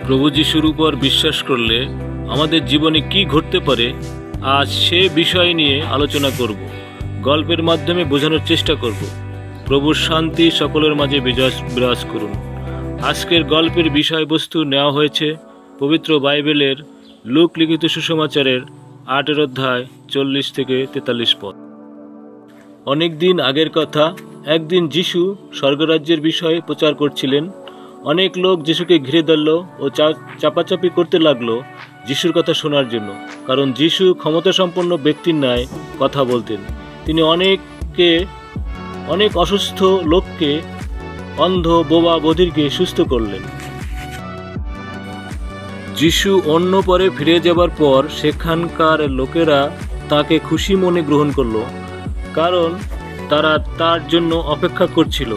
প্রভু যিশুর উপর বিশ্বাস করলে আমাদের জীবনে কি ঘটতে পারে, আজ সে বিষয় নিয়ে আলোচনা করব। গল্পের মাধ্যমে বোঝানোর চেষ্টা করব। প্রভুর শান্তি সকলের মাঝে বিরাজ করুন। আজকের গল্পের বিষয়বস্তু নেওয়া হয়েছে পবিত্র বাইবেলের লূক লিখিত সুসমাচারের 8 অধ্যায় 40 থেকে 43 পদ। অনেক দিন আগের কথা, একদিন যিশু স্বর্গরাজ্যের বিষয়ে প্রচার করছিলেন। অনেক লোক যিশুকে ঘিরে ধরল ও চাপাচাপি করতে লাগলো যিশুর কথা শোনার জন্য, কারণ যিশু ক্ষমতাসম্পন্ন ব্যক্তির ন্যায় কথা বলতেন। তিনি অনেক অসুস্থ লোককে, অন্ধ, বোবা, বধিরকে সুস্থ করলেন। যিশু অন্য পরে ফিরে যাবার পর সেখানকার লোকেরা তাকে খুশি মনে গ্রহণ করল, কারণ তারা তার জন্য অপেক্ষা করছিল।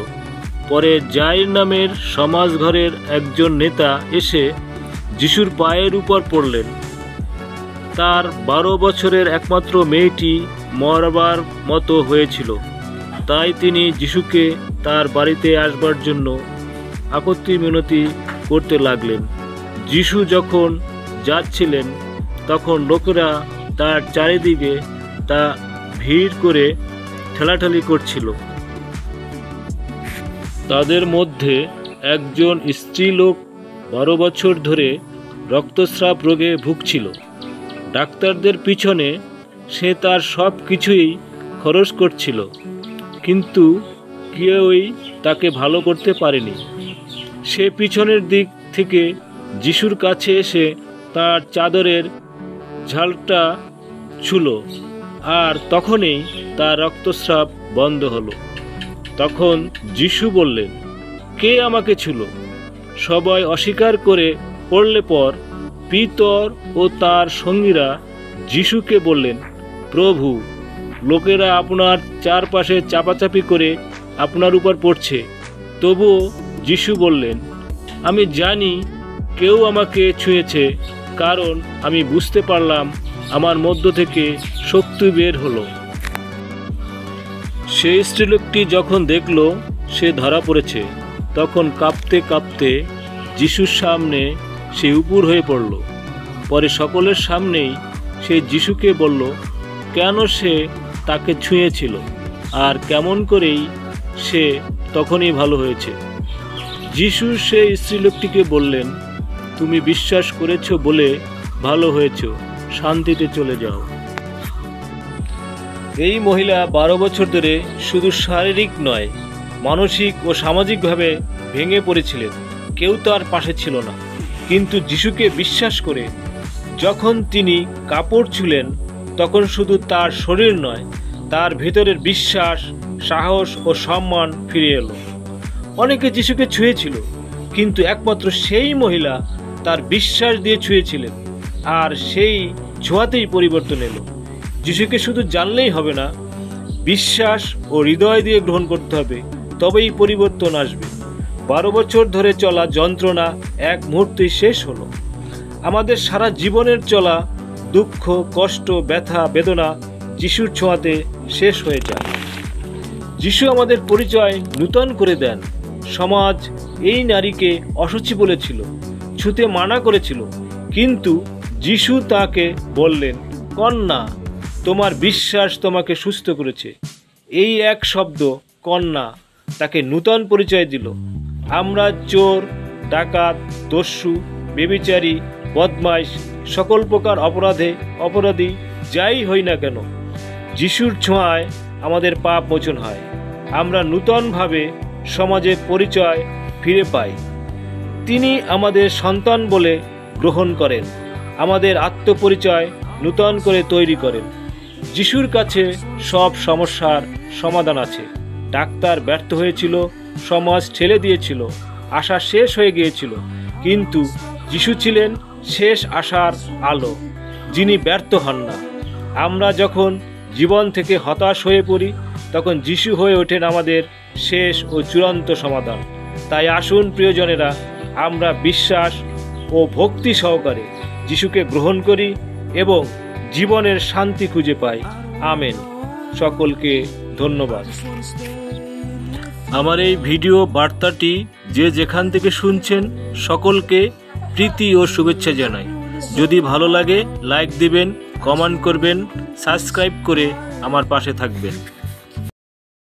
পরে জাইর নামের সমাজ ঘরের একজন নেতা এসে যিশুর পায়ের উপর পড়লেন। তার 12 বছরের একমাত্র মেয়েটি মরবার মতো হয়েছিল। তাই তিনি যিশুকে তার বাড়িতে আসবার জন্য আপত্তি মিনতি করতে লাগলেন। যিশু যখন যাচ্ছিলেন তখন লোকেরা তার চারিদিকে তা ভিড় করে ঠেলাঠেলি করছিল। তাদের মধ্যে একজন স্ত্রীলোক 12 বছর ধরে রক্তস্রাব রোগে ভুগছিল। ডাক্তারদের পিছনে সে তার সব কিছুই খরচ করছিল, কিন্তু কেউই তাকে ভালো করতে পারেনি। সে পিছনের দিক থেকে যিশুর কাছে এসে তার চাদরের ঝালটা ছুঁল, আর তখনই তার রক্তস্রাব বন্ধ হলো। তখন যিশু বললেন, কে আমাকে ছুঁল? সবাই অস্বীকার করে পড়লে পর পিতর ও তার সঙ্গীরা যিশুকে বললেন, প্রভু, লোকেরা আপনার চারপাশে চাপাচাপি করে আপনার উপর পড়ছে। তবুও যিশু বললেন, আমি জানি কেউ আমাকে ছুঁয়েছে, কারণ আমি বুঝতে পারলাম আমার মধ্য থেকে শক্তি বের হলো। সেই স্ত্রীলোকটি যখন দেখল সে ধরা পড়েছে, তখন কাঁপতে কাঁপতে যিশুর সামনে সে উপুর হয়ে পড়ল। পরে সকলের সামনেই সে যিশুকে বলল কেন সে তাকে ছুঁয়েছিল আর কেমন করেই সে তখনই ভালো হয়েছে। যিশু সেই স্ত্রীলোকটিকে বললেন, তুমি বিশ্বাস করেছো বলে ভালো হয়েছো, শান্তিতে চলে যাও। এই মহিলা 12 বছর ধরে শুধু শারীরিক নয়, মানসিক ও সামাজিকভাবে ভেঙে পড়েছিলেন। কেউ তার পাশে ছিল না, কিন্তু যিশুকে বিশ্বাস করে যখন তিনি কাপড় ছুঁলেন, তখন শুধু তার শরীর নয়, তার ভেতরের বিশ্বাস, সাহস ও সম্মান ফিরে এলো। অনেকে যিশুকে ছুঁয়েছিল, কিন্তু একমাত্র সেই মহিলা তার বিশ্বাস দিয়ে ছুঁয়েছিলেন, আর সেই ছোঁয়াতেই পরিবর্তন এলো। যিশুকে শুধু জানলেই হবে না, বিশ্বাস ও হৃদয় দিয়ে গ্রহণ করতে হবে, তবেই পরিবর্তন আসবে। 12 বছর ধরে চলা যন্ত্রণা এক মুহূর্তেই শেষ হলো। আমাদের সারা জীবনের চলা দুঃখ, কষ্ট, ব্যথা, বেদনা যিশুর ছোঁয়াতে শেষ হয়ে যায়। যিশু আমাদের পরিচয় নূতন করে দেন। সমাজ এই নারীকে অসুচি বলেছিল, ছুঁতে মানা করেছিল, কিন্তু যিশু তাকে বললেন, কন্যা, তোমার বিশ্বাস তোমাকে সুস্থ করেছে। এই এক শব্দ কন্যা তাকে নূতন পরিচয় দিল। আমরা চোর, ডাকাত, দস্যু, ব্যভিচারী, বদমাইশ, সকল প্রকার অপরাধী যাই হই না কেন, যিশুর ছোঁয়ায় আমাদের পাপ মোচন হয়। আমরা নূতনভাবে সমাজের পরিচয় ফিরে পাই। তিনি আমাদের সন্তান বলে গ্রহণ করেন, আমাদের আত্মপরিচয় নূতন করে তৈরি করেন। যিশুর কাছে সব সমস্যার সমাধান আছে। ডাক্তার ব্যর্থ হয়েছিল, সমাজ ঠেলে দিয়েছিল, আশা শেষ হয়ে গিয়েছিল, কিন্তু যিশু ছিলেন শেষ আশার আলো, যিনি ব্যর্থ হন না। আমরা যখন জীবন থেকে হতাশ হয়ে পড়ি, তখন যিশু হয়ে ওঠেন আমাদের শেষ ও চূড়ান্ত সমাধান। তাই আসুন প্রিয়জনেরা, আমরা বিশ্বাস ও ভক্তি সহকারে যিশুকে গ্রহণ করি এবং জীবনের শান্তি খুঁজে পাই। আমেন। সকলকে ধন্যবাদ। আমার এই ভিডিও বার্তাটি যে যেখান থেকে শুনছেন সকলকে প্রীতি ও শুভেচ্ছা জানাই। যদি ভালো লাগে লাইক দিবেন, কমেন্ট করবেন, সাবস্ক্রাইব করে আমার পাশে থাকবেন।